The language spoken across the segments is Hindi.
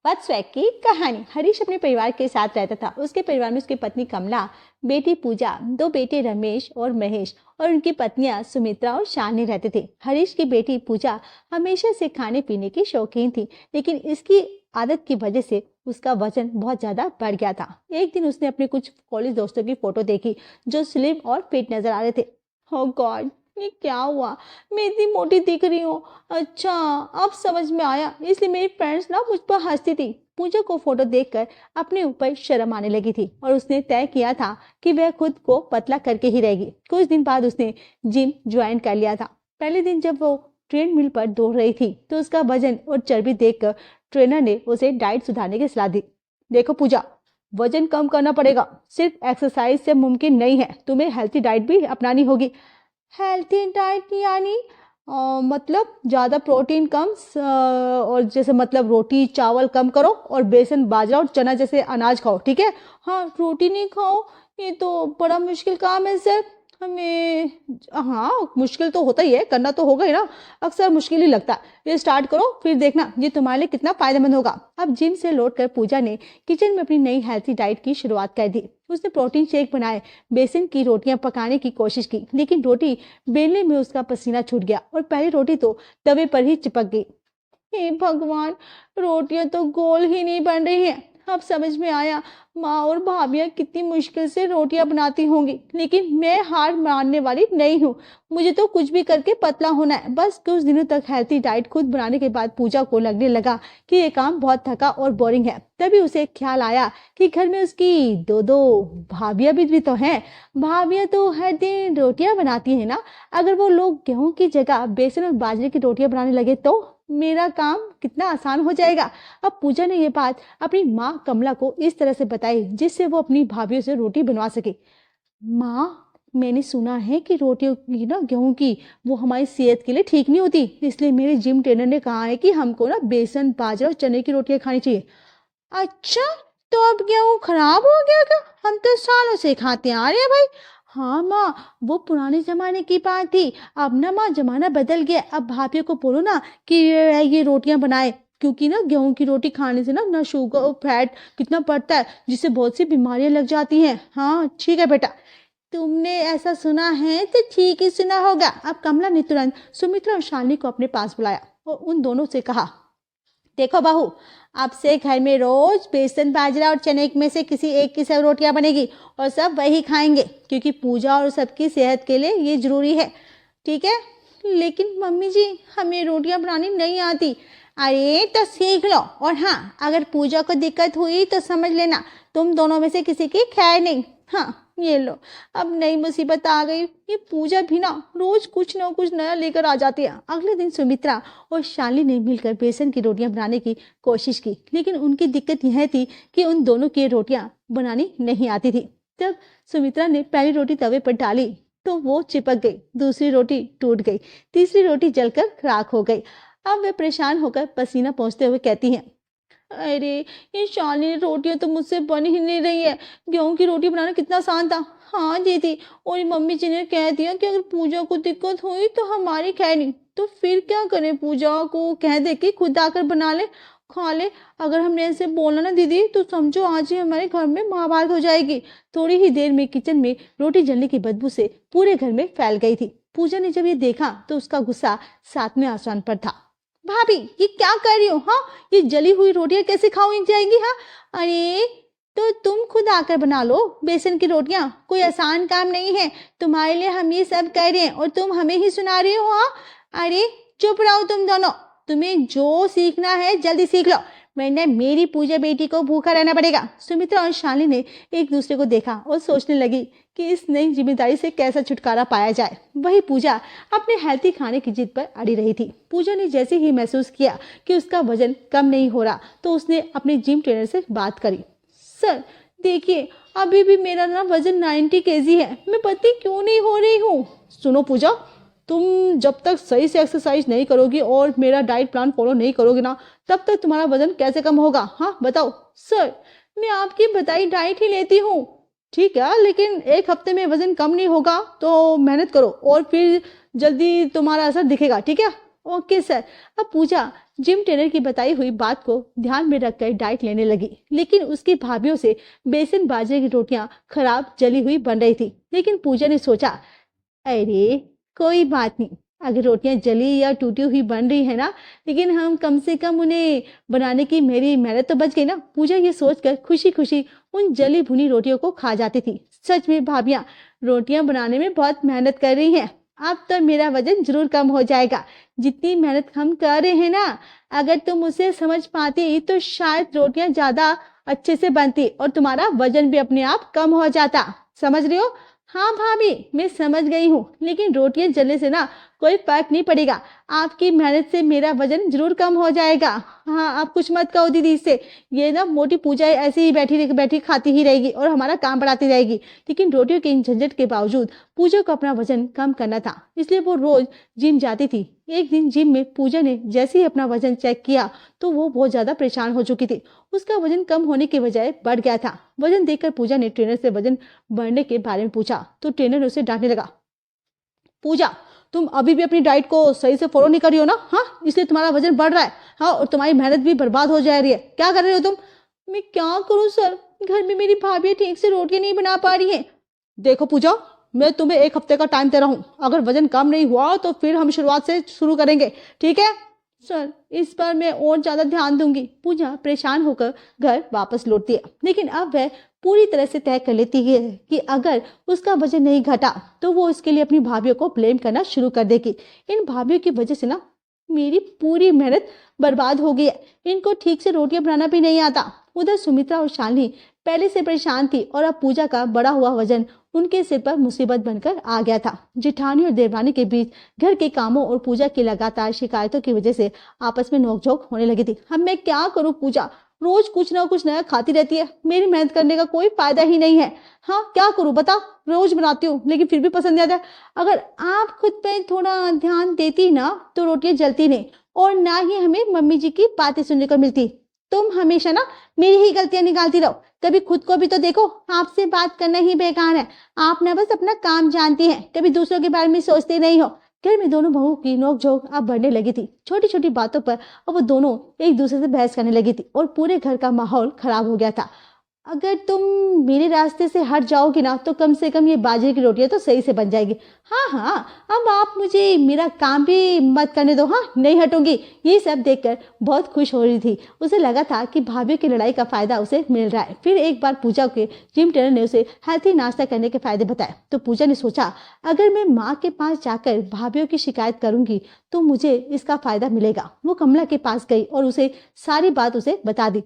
वत्सवैक की कहानी। हरीश अपने परिवार के साथ रहता था। उसके परिवार में उसकी पत्नी कमला, बेटी पूजा, दो बेटे रमेश और महेश और उनकी पत्नियां सुमित्रा और शालिनी रहते थे। हरीश की बेटी पूजा हमेशा से खाने पीने की शौकीन थी, लेकिन इसकी आदत की वजह से उसका वजन बहुत ज्यादा बढ़ गया था। एक दिन उसने अपने कुछ कॉलेज दोस्तों की फोटो देखी जो स्लिम और फिट नजर आ रहे थे। ओह गॉड, ये क्या हुआ, मैं इतनी मोटी दिख रही हूँ। अच्छा, अब समझ में आया, इसलिए मेरी फ्रेंड्स ना मुझ पर हंसती थी। पूजा को फोटो देखकर अपने ऊपर शर्म आने लगी थी और उसने तय किया था कि वह खुद को पतला करके ही रहेगी। कुछ दिन बाद उसने जिम ज्वाइन कर लिया था। पहले दिन जब वो ट्रेडमिल पर दौड़ रही थी तो उसका वजन और चर्बी देखकर ट्रेनर ने उसे डाइट सुधारने की सलाह दी। देखो पूजा, वजन कम करना पड़ेगा, सिर्फ एक्सरसाइज से मुमकिन नहीं है, तुम्हें हेल्थी डाइट भी अपनानी होगी। हेल्थी डाइट यानी मतलब ज़्यादा प्रोटीन कम, और जैसे मतलब रोटी चावल कम करो और बेसन बाजरा और चना जैसे अनाज खाओ, ठीक है। हाँ, रोटी नहीं खाओ, ये तो बड़ा मुश्किल काम है सर हमें। हाँ, मुश्किल तो होता ही है, करना तो होगा ही ना, अक्सर मुश्किल ही लगता है। ये स्टार्ट करो, फिर देखना ये तुम्हारे लिए कितना फायदेमंद होगा। अब जिम से लौटकर पूजा ने किचन में अपनी नई हेल्थी डाइट की शुरुआत कर दी। उसने प्रोटीन शेक बनाए, बेसन की रोटियां पकाने की कोशिश की, लेकिन रोटी बेलने में उसका पसीना छूट गया और पहली रोटी तो तवे पर ही चिपक गई। हे भगवान, रोटियां तो गोल ही नहीं बन रही हैं। अब समझ में आया माँ और भाभियाँ कितनी मुश्किल से रोटियां बनाती होंगी, लेकिन मैं हार मानने वाली नहीं हूँ। मुझे तो कुछ भी करके पतला होना है। बस कुछ दिनों तक हेल्थी डाइट खुद बनाने के बाद पूजा को लगने लगा कि ये काम बहुत थका और बोरिंग है। तभी उसे ख्याल आया कि घर में उसकी दो दो भाभियाँ भी तो हैं। भाभियाँ तो हर दिन रोटियां बनाती हैं ना। अगर वो लोग गेहूं की जगह बेसन और बाजरे की रोटियां बनाने लगे तो मेरा काम कितना आसान हो जाएगा। अब पूजा ने ये बात अपनी माँ कमला को इस तरह से बताई जिससे वो अपनी भाभीियों से रोटी बनवा सके। माँ, मैंने सुना है कि रोटियों की ना गेहूं की वो हमारी सेहत के लिए ठीक नहीं होती, इसलिए मेरे जिम ट्रेनर ने कहा है कि हमको ना बेसन बाजरा और चने की रोटियां खानी चाहिए। अच्छा, तो अब गेहूं खराब हो गया क्या? हम तो सालों से खाते आ रहे हैं भाई। हाँ माँ, वो पुराने जमाने की बात थी। अब ना माँ जमाना बदल गया। अब भाभी को बोलो ना कि ये रोटियां बनाए, क्योंकि ना गेहूं की रोटी खाने से ना शुगर और फैट कितना बढ़ता है, जिससे बहुत सी बीमारियां लग जाती हैं। हाँ ठीक है बेटा, तुमने ऐसा सुना है तो ठीक ही सुना होगा। अब कमला ने तुरंत सुमित्रा और शालिनी को अपने पास बुलाया और उन दोनों से कहा, देखो बहू, अब से घर में रोज बेसन बाजरा और चने में से किसी एक की सब रोटियां बनेगी और सब वही खाएंगे, क्योंकि पूजा और सबकी सेहत के लिए ये जरूरी है, ठीक है। लेकिन मम्मी जी, हमें रोटियां बनानी नहीं आती। अरे तो सीख लो, और हाँ, अगर पूजा को दिक्कत हुई तो समझ लेना तुम दोनों में से किसी की खैर नहीं। हाँ, ये लो, अब नई मुसीबत आ गई। ये पूजा भी ना रोज कुछ ना कुछ नया लेकर आ जाती है। अगले दिन सुमित्रा और शालिनी ने मिलकर बेसन की रोटियां बनाने की कोशिश की, लेकिन उनकी दिक्कत यह थी कि उन दोनों की रोटियां बनानी नहीं आती थी। जब सुमित्रा ने पहली रोटी तवे पर डाली तो वो चिपक गई, दूसरी रोटी टूट गई, तीसरी रोटी जलकर राख हो गई। अब वे परेशान होकर पसीना पोंछते हुए कहती हैं, अरे ये शालिनी रोटियां तो मुझसे बन ही नहीं रही है। गेहूं की रोटी बनाना कितना आसान था। हाँ दीदी, और मम्मी जी ने कह दिया कि अगर पूजा को दिक्कत हुई तो हमारी खैर नहीं। तो फिर क्या करें? पूजा को कह दे कि खुद आकर बना ले, खा ले। अगर हमने ऐसे बोला ना दीदी, तो समझो आज ही हमारे घर में महाभारत हो जाएगी। थोड़ी ही देर में किचन में रोटी जलने की बदबू से पूरे घर में फैल गई थी। पूजा ने जब ये देखा तो उसका गुस्सा 7वें आसमान पर था। भाभी, ये क्या कर रही हो? हाँ, ये जली हुई रोटियां कैसे खाई जाएंगी? हाँ, अरे तो तुम खुद आकर बना लो बेसन की रोटियां, कोई आसान काम नहीं है। तुम्हारे लिए हम ये सब कर रहे हैं और तुम हमें ही सुना रहे हो। हाँ, अरे चुप रहो तुम दोनों, तुम्हें जो सीखना है जल्दी सीख लो, वरना मेरी पूजा बेटी को भूखा रहना पड़ेगा। सुमित्रा और शालिनी ने एक दूसरे को देखा और सोचने लगी कि इस नई जिम्मेदारी से कैसा छुटकारा पाया जाए। वही पूजा अपने हेल्थी खाने की जिद पर अड़ी रही थी। पूजा ने जैसे ही महसूस किया कि उसका वजन कम नहीं हो रहा तो उसने अपने जिम ट्रेनर से बात करी। सर देखिए, अभी भी मेरा ना वजन 90 kg है, मैं पतली क्यों नहीं हो रही हूँ? सुनो पूजा, तुम जब तक सही से एक्सरसाइज नहीं करोगी और मेरा डाइट प्लान फॉलो नहीं करोगी ना, तब तक तुम्हारा वजन कैसे कम होगा? हाँ बताओ। सर, मैं आपकी बताई डाइट ही लेती हूँ। ठीक है, लेकिन एक हफ्ते में वजन कम नहीं होगा तो मेहनत करो और फिर जल्दी तुम्हारा असर दिखेगा, ठीक है? Okay sir. अब पूजा जिम ट्रेनर की बताई हुई बात को ध्यान में रखकर डाइट लेने लगी, लेकिन उसकी भाभीियों से बेसन बाजरे की रोटियां खराब जली हुई बन रही थी। लेकिन पूजा ने सोचा, अरे कोई बात नहीं, अगर रोटियां जली या टूटी हुई बन रही है ना, लेकिन हम कम से कम उन्हें बनाने की मेरी मेहनत तो बच गई ना। पूजा ये सोचकर खुशी खुशी उन जली भुनी रोटियों को खा जाती थी। सच में भाभियां रोटियां बनाने में बहुत मेहनत कर रही हैं। अब तो मेरा वजन जरूर कम हो जाएगा। जितनी मेहनत हम कर रहे हैं ना, अगर तुम उसे समझ पाती तो शायद रोटियां ज्यादा अच्छे से बनती और तुम्हारा वजन भी अपने आप कम हो जाता। समझ रही हो? हाँ भाभी, मैं समझ गई हूँ, लेकिन रोटियां जलने से ना कोई फर्क नहीं पड़ेगा। आपकी मेहनत से मेरा वजन जरूर कम हो जाएगा। हाँ, आप कुछ मत कहो दीदी इससे। ये ना मोटी पूजा ऐसे ही बैठी बैठी खाती ही रहेगी और हमारा काम बढ़ाती रहेगी। लेकिन रोटियों के इन झंझट के बावजूद पूजा को अपना वजन कम करना था, इसलिए वो रोज जिम जाती थी। एक दिन जिम में पूजा ने जैसे ही अपना वजन चेक किया तो वो बहुत ज्यादा परेशान हो चुकी थी। उसका वजन कम होने के बजाय बढ़ गया था। वजन देखकर पूजा ने ट्रेनर से वजन बढ़ने के बारे में पूछा तो ट्रेनर उसे डांटने लगा। पूजा, तुम अभी भी अपनी डाइट को सही से फॉलो नहीं कर रही हो ना? हाँ, इसलिए तुम्हारा वजन बढ़ रहा है। हाँ, और तुम्हारी मेहनत भी बर्बाद हो जा रही है। क्या कर रहे हो तुम? मैं क्या करूं सर, घर में मेरी भाभी ठीक से रोटियां नहीं बना पा रही है। देखो पूजा, मैं तुम्हें 1 हफ्ते का टाइम दे रहा हूँ। अगर वजन कम नहीं हुआ तो फिर हम शुरुआत से शुरू करेंगे, ठीक है? सर, इस बार मैं और ज्यादा ध्यान दूंगी। पूजा परेशान होकर घर वापस लौटती है, लेकिन अब वह पूरी तरह से तय कर लेती है कि अगर उसका वजन नहीं घटा तो वो इसके लिए अपनी भाभीियों को ब्लेम करना शुरू कर देगी। इन भाभीियों की वजह से ना मेरी पूरी मेहनत बर्बाद हो गई है। इनको ठीक से रोटियां बनाना भी नहीं आता। उधर सुमित्रा और शालिनी पहले से परेशान थी और अब पूजा का बढ़ा हुआ वजन उनके सिर पर मुसीबत बनकर आ गया था। जेठानी और देवरानी के बीच घर के कामों और पूजा की लगातार शिकायतों की वजह से आपस में नोकझोंक होने लगी थी। अब मैं क्या करूं पूजा, रोज कुछ ना कुछ नया खाती रहती है। मेरी मेहनत करने का कोई फायदा ही नहीं है। हाँ, क्या करूं बता? रोज बनाती हूँ लेकिन फिर भी पसंद नहीं आता। अगर आप खुद पे थोड़ा ध्यान देती ना तो रोटियां जलती नहीं और ना ही हमें मम्मी जी की बातें सुनने को मिलती। तुम हमेशा ना मेरी ही गलतियां निकालती रहो, कभी खुद को भी तो देखो। आपसे बात करना ही बेकार है। आप ना बस अपना काम जानती हैं, कभी दूसरों के बारे में सोचते नहीं हो। घर में दोनों बहुओं की नोकझोंक अब बढ़ने लगी थी। छोटी छोटी बातों पर अब वो दोनों एक दूसरे से बहस करने लगी थी और पूरे घर का माहौल खराब हो गया था। अगर तुम मेरे रास्ते से हट जाओगी ना तो कम से कम ये बाजरे की रोटियां तो सही से बन जाएगी। हाँ हाँ, अब आप मुझे मेरा काम भी मत करने दो। हाँ, नहीं हटूंगी। ये सब देखकर बहुत खुश हो रही थी। उसे लगा था कि भाभीियों की लड़ाई का फायदा उसे मिल रहा है। फिर एक बार पूजा के जिम ट्रेनर ने उसे हेल्थी नाश्ता करने के फायदे बताए तो पूजा ने सोचा, अगर मैं माँ के पास जाकर भाभीियों की शिकायत करूंगी तो मुझे इसका फायदा मिलेगा। वो कमला के पास गई और उसे सारी बात उसे बता दी।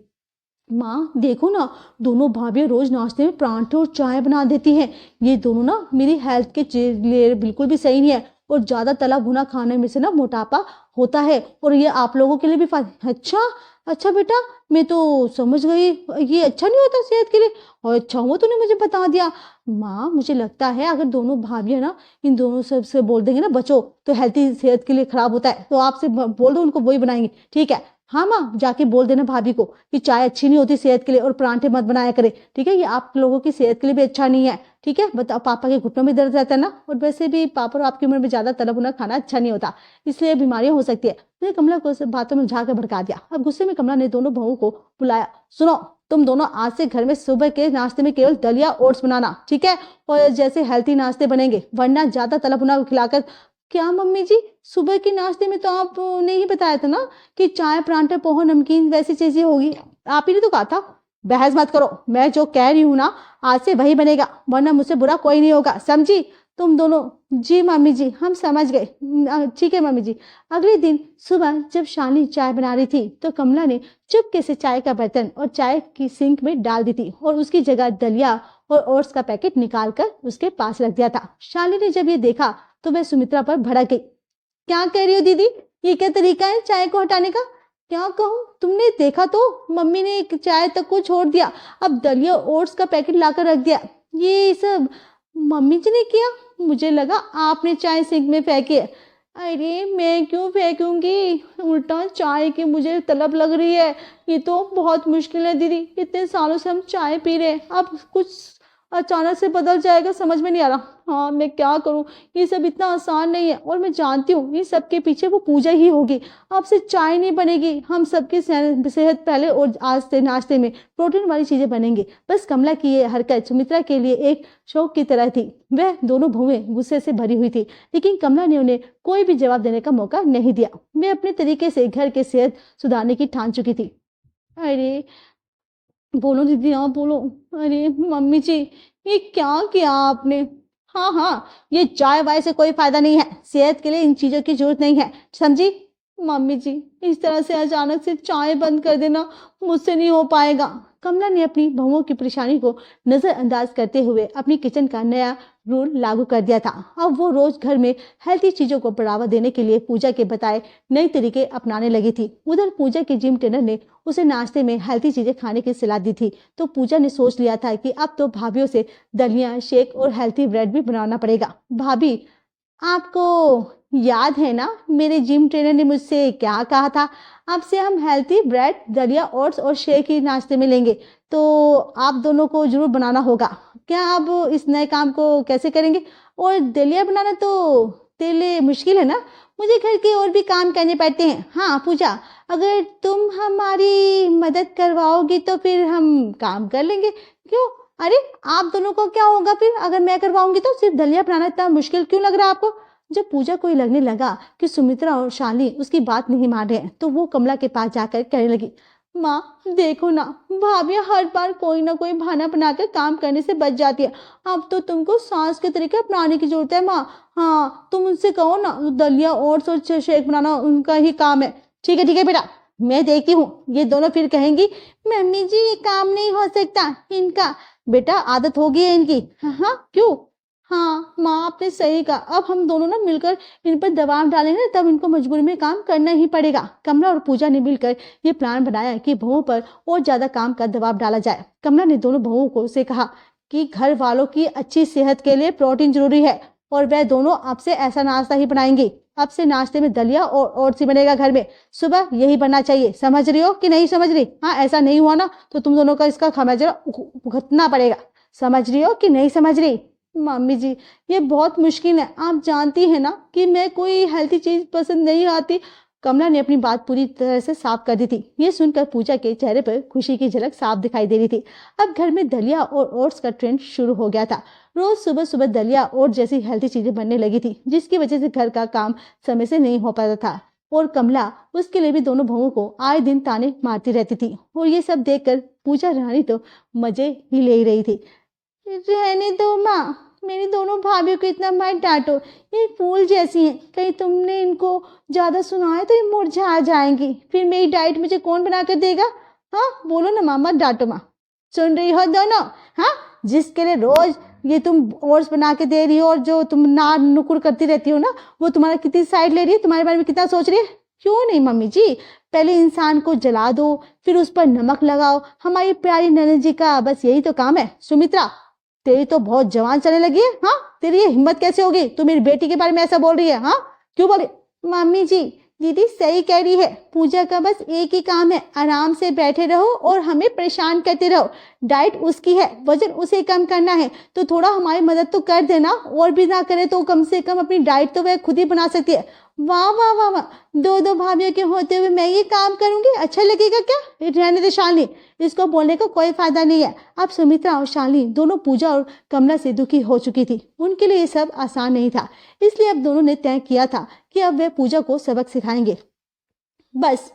माँ देखो ना, दोनों भाभियां रोज नाश्ते में परांठे और चाय बना देती हैं। ये दोनों ना मेरी हेल्थ के लिए बिल्कुल भी सही नहीं है और ज्यादा तला भुना खाने में से ना मोटापा होता है और ये आप लोगों के लिए भी अच्छा अच्छा बेटा, मैं तो समझ गई ये अच्छा नहीं होता सेहत के लिए। और अच्छा हुआ तूने मुझे बता दिया। माँ, मुझे लगता है अगर दोनों भाभियां ना इन दोनों से बोल देंगे ना बचो तो हेल्थी सेहत के लिए खराब होता है, तो आपसे बोल दो उनको वही बनाएंगे, ठीक है? हाँ माँ, जाके बोल देना भाभी को कि चाय अच्छी नहीं होती सेहत के लिए और परांठे मत बनाया करे, ठीक है? ये आप लोगों की सेहत के लिए भी अच्छा नहीं है, ठीक है? बताओ, पापा के घुटनों में दर्द रहता है ना, और वैसे भी पापा और आपकी उम्र में ज्यादा तला भुना खाना अच्छा नहीं होता, इसलिए बीमारियां हो सकती है। तो कमला को बातों में उलझा कर भड़का दिया। अब गुस्से में कमला ने दोनों बहुओं को बुलाया। सुनो, तुम दोनों आज से घर में सुबह के नाश्ते में केवल दलिया ओट्स बनाना, ठीक है? और जैसे हेल्थी नाश्ते बनेंगे, वरना ज्यादा तला भुना खिलाकर। क्या मम्मी जी, सुबह के नाश्ते में तो आपने ही बताया था ना कि चाय परांठा पोहा नमकीन वैसी चीजें होगी, आप ही ने तो कहा था। बहस मत करो, मैं जो कह रही हूँ ना आज से वही बनेगा, वरना मुझसे बुरा कोई नहीं होगा, समझी? तुम दोनों। जी मम्मी जी, हम समझ गए। ठीक है मम्मी जी। अगले दिन सुबह जब शालिनी चाय बना रही थी तो कमला ने चुपके से चाय का बर्तन और चाय की सिंक में डाल दी थी और उसकी जगह दलिया और ओट्स का पैकेट निकाल कर उसके पास रख दिया था। शालिनी ने जब ये देखा तो वह सुमित्रा पर भड़क गई। क्या कह रही हो दीदी, ये क्या तरीका है चाय को हटाने का? क्या कहूँ, तुमने देखा तो मम्मी ने एक चाय तक को छोड़ दिया, अब दलिया ओट्स का पैकेट लाकर रख दिया। ये सब मम्मी जी ने किया? मुझे लगा आपने चाय सिंक में फेंकी है। अरे मैं क्यों फेंकूंगी, उल्टा चाय की मुझे तलब लग रही है। ये तो बहुत मुश्किल है दीदी, इतने सालों से हम चाय पी रहे हैं, अब कुछ अचानक से बदल जाएगा, समझ में नहीं आ रहा। हाँ, मैं क्या करूँ, ये सब इतना आसान नहीं है और मैं जानती हूँ इन सब के पीछे वो पूजा ही होगी। अब से चाय नहीं बनेगी, हम सबकी सेहत पहले और आज से नाश्ते में प्रोटीन वाली चीजें बनेंगी। बस कमला की ये हरकत सुमित्रा के लिए एक शौक की तरह थी। वह दोनों बहुएं गुस्से से भरी हुई थी, लेकिन कमला ने उन्हें कोई भी जवाब देने का मौका नहीं दिया। वे अपने तरीके से घर के सेहत सुधारने की ठान चुकी थी। अरे बोलो दीदी, हाँ बोलो। अरे मम्मी जी, ये क्या किया आपने? हाँ हाँ, ये चाय वाय से कोई फायदा नहीं है, सेहत के लिए इन चीजों की जरूरत नहीं है, समझी? मम्मी जी, इस तरह से अचानक से चाय बंद कर देना मुझसे नहीं हो पाएगा। कमला ने अपनी बहुओं की परेशानी को नजरअंदाज करते हुए अपनी किचन का नया रूल लागू कर दिया था। अब वो रोज घर में हेल्थी चीजों को बढ़ावा देने के लिए पूजा के बताए नए तरीके अपनाने लगी थी। उधर पूजा के जिम ट्रेनर ने उसे नाश्ते में हेल्थी चीजें खाने की सलाह दी थी, तो पूजा ने सोच लिया था कि अब तो भाभीियों से दलिया, शेक और हेल्थी ब्रेड भी बनाना पड़ेगा। भाभी, आपको याद है ना मेरे जिम ट्रेनर ने मुझसे क्या कहा था? अब से हम हेल्थी ब्रेड, दलिया, ओट्स और शेक ही नाश्ते में लेंगे, तो आप दोनों को जरूर बनाना होगा। क्या आप इस नए काम को कैसे करेंगे? और दलिया बनाना तो तेरे लिए मुश्किल है ना, मुझे घर के और भी काम करने पड़ते हैं। हाँ पूजा, अगर तुम हमारी मदद करवाओगी तो फिर हम काम कर लेंगे। क्यों? अरे आप दोनों को क्या होगा फिर अगर मैं करवाऊंगी तो? सिर्फ दलिया बनाना इतना मुश्किल क्यों लग रहा है आपको? जब पूजा को लगने लगा कि सुमित्रा और शालिनी उसकी बात नहीं मान रहे हैं, तो वो कमला के पास जाकर कहने लगी, माँ देखो ना, भाभी हर बार कोई ना कोई बहाना बनाकर काम करने से बच जाती है। अब तो तुमको सास के तरीके अपनाने की जरूरत है माँ। हाँ, तुम उनसे कहो ना, दलिया ओट्स और शेक बनाना उनका ही काम है। ठीक है बेटा, मैं देखती हूँ। ये दोनों फिर कहेंगी, मम्मी जी ये काम नहीं हो सकता इनका। बेटा आदत हो गई है इनकी। हाँ क्यों? हाँ माँ, आपने सही कहा। अब हम दोनों ना मिलकर इन पर दबाव डालेंगे, तब इनको मजबूरी में काम करना ही पड़ेगा। कमला और पूजा ने मिलकर ये प्लान बनाया कि बहुओं पर और ज्यादा काम का दबाव डाला जाए। कमला ने दोनों बहुओं को से कहा कि घर वालों की अच्छी सेहत के लिए प्रोटीन जरूरी है और वह दोनों अब से ऐसा नाश्ता ही बनाएंगी। अब से नाश्ते में दलिया और ओट्स ही बनेगा घर में, सुबह यही बनना चाहिए। समझ रही हो कि नहीं समझ रही? हाँ, ऐसा नहीं हुआ ना तो तुम दोनों का इसका खमियाजा भुगतना पड़ेगा। समझ रही हो कि नहीं समझ रही? मम्मी जी, ये बहुत मुश्किल है, आप जानती है ना कि मैं कोई हेल्थी चीज पसंद नहीं आती। कमला ने अपनी बात पूरी तरह से साफ कर दी थी। ये सुनकर पूजा के चेहरे पर खुशी की झलक साफ दिखाई दे रही थी। अब घर में दलिया और ओट्स का ट्रेंड शुरू हो गया था। रोज सुबह सुबह दलिया और जैसी हेल्थी चीजें बनने लगी थी, जिसकी वजह से घर का काम समय से नहीं हो पाता था। और कमला उसके लिए भी दोनों बहुओं को आए दिन ताने मारती रहती थी। और ये सब देखकर पूजा रानी तो मजे ही ले रही थी। रहने दो माँ, मेरी दोनों भाभीियों को इतना मत डांटो, ये फूल जैसी हैं, कहीं तुमने इनको ज्यादा सुनाया तो ये मुरझा जाएंगी, फिर मेरी डाइट मुझे कौन बना कर देगा? हाँ बोलो ना माँ, मत डांटो माँ। सुन रही हो दोनों? हाँ, जिसके लिए रोज ये तुम ओट्स बना के दे रही हो और जो तुम ना नुकुर करती रहती हो ना, वो तुम्हारा कितनी साइड ले रही है, तुम्हारे बारे में कितना सोच रही है। क्यों नहीं मम्मी जी, पहले इंसान को जला दो, फिर उस पर नमक लगाओ। हमारी प्यारी ननद जी का बस यही तो काम है। सुमित्रा, तेरी तो बहुत जवान चलने लगी है। हाँ, तेरी ये हिम्मत कैसे होगी? तू मेरी बेटी के बारे में ऐसा बोल रही है? हाँ क्यों बोल रही? मम्मी जी, दीदी सही कह रही है। पूजा का बस एक ही काम है, आराम से बैठे रहो और हमें परेशान करते रहो। डाइट उसकी है, वजन उसे कम करना है, तो थोड़ा हमारी मदद तो कर देना। और भी ना करे तो कम से कम अपनी डाइट तो वह खुद ही बना सकती है। वाह वाह वाह वाह, दो भाभीियों के होते हुए मैं ये काम करूंगी? अच्छा लगेगा क्या? रहने दे शालिनी, इसको बोलने का कोई फायदा नहीं है। अब सुमित्रा और शालिनी दोनों पूजा और कमला से दुखी हो चुकी थी। उनके लिए ये सब आसान नहीं था, इसलिए अब दोनों ने तय किया था कि अब वे पूजा को सबक सिखाएंगे। बस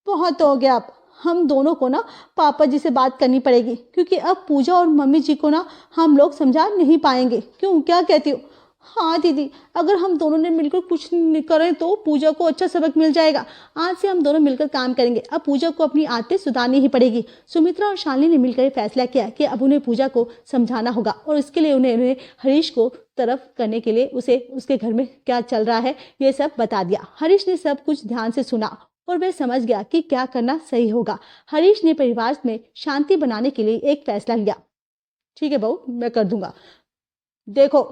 बहुत हो गया, अब हम दोनों को ना पापा जी से बात करनी पड़ेगी, क्योंकि अब पूजा और मम्मी जी को ना हम लोग समझा नहीं पाएंगे। क्यों, क्या कहती हो? हाँ दीदी, अगर हम दोनों ने मिलकर कुछ करें तो पूजा को अच्छा सबक मिल जाएगा। आज से हम दोनों मिलकर काम करेंगे। अब पूजा को अपनी आदतें सुधारनी ही पड़ेगी। सुमित्रा और शालिनी ने मिलकर फैसला किया कि अब उन्हें पूजा को समझाना होगा और इसके लिए उन्हें हरीश को तरफ करने के लिए उसे उसके घर में क्या चल रहा है ये सब बता दिया। हरीश ने सब कुछ ध्यान से सुना और वह समझ गया कि क्या करना सही होगा। हरीश ने परिवार में शांति बनाने के लिए एक फैसला लिया। ठीक है बहू, मैं कर दूंगा। देखो,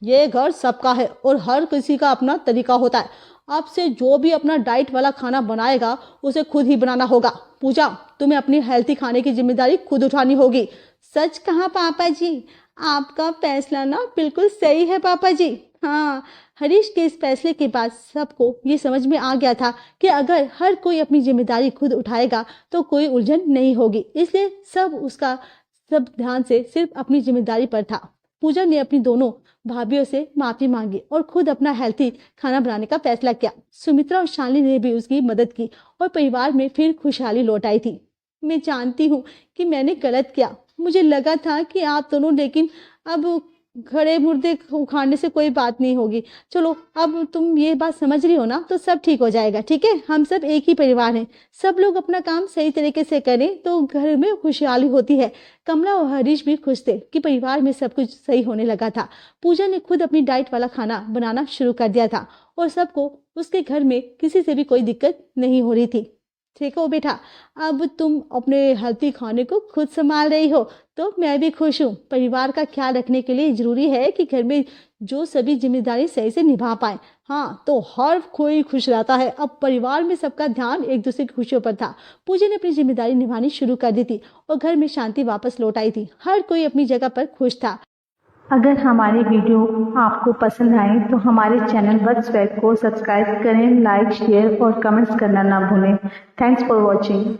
ये घर सबका है और हर किसी का अपना तरीका होता है। अब से जो भी अपना डाइट वाला खाना बनाएगा उसे खुद ही बनाना होगा। पूजा, तुम्हें अपनी हेल्थी खाने की जिम्मेदारी खुद उठानी होगी। सच कहा पापा जी, आपका फैसला ना बिल्कुल सही है पापा जी। हाँ, हरीश के इस फैसले के बाद सबको ये समझ में आ गया था कि अगर हर कोई अपनी जिम्मेदारी खुद उठाएगा तो कोई उलझन नहीं होगी। इसलिए सब ध्यान से सिर्फ अपनी जिम्मेदारी पर था। पूजा ने अपनी दोनों भाभियों से माफी मांगी और खुद अपना हेल्थी खाना बनाने का फैसला किया। सुमित्रा और शालिनी ने भी उसकी मदद की और परिवार में फिर खुशहाली लौट आई थी। मैं जानती हूँ कि मैंने गलत किया। मुझे लगा था कि आप दोनों, लेकिन अब खड़े मुर्दे उखाड़ने से कोई बात नहीं होगी। चलो, अब तुम ये बात समझ रही हो ना, तो सब ठीक हो जाएगा। ठीक है, हम सब एक ही परिवार हैं। सब लोग अपना काम सही तरीके से करें तो घर में खुशहाली होती है। कमला और हरीश भी खुश थे कि परिवार में सब कुछ सही होने लगा था। पूजा ने खुद अपनी डाइट वाला खाना बनाना शुरू कर दिया था और सबको उसके घर में किसी से भी कोई दिक्कत नहीं हो रही थी। देखो बेटा, अब तुम अपने हेल्थी खाने को खुद संभाल रही हो तो मैं भी खुश हूँ। परिवार का ख्याल रखने के लिए जरूरी है कि घर में जो सभी जिम्मेदारी सही से निभा पाए। हाँ, तो हर कोई खुश रहता है। अब परिवार में सबका ध्यान एक दूसरे की खुशियों पर था। पूजा ने अपनी जिम्मेदारी निभानी शुरू कर दी थी और घर में शांति वापस लौट आई थी। हर कोई अपनी जगह पर खुश था। अगर हमारी वीडियो आपको पसंद आए तो हमारे चैनल बज स्वैग को सब्सक्राइब करें, लाइक, शेयर और कमेंट्स करना ना भूलें। Thanks for watching.